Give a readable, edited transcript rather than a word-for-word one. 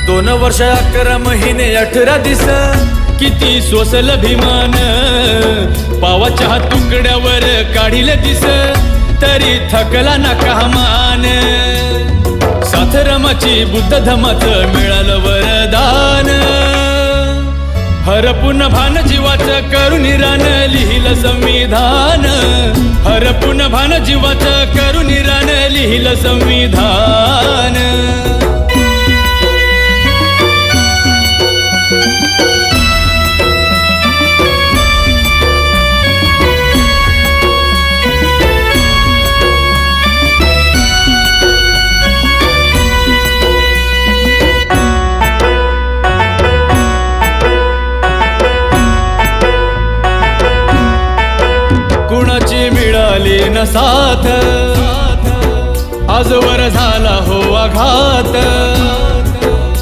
2 वर्ष 11 महिने 18 दिस किती सोसल भीमान पावाच्या तुकड्यावर काढील दिस तरी थकला ना कामान साथरमाची बुद्ध धमाचं मिळालं वरदान हरपून भान जीवाचं करून रान लिहिलं संविधान हरपून भान जीवाचं करून रान लिहिलं संविधान कुणाची मिळाली न साथ आजवर झाला हो आघात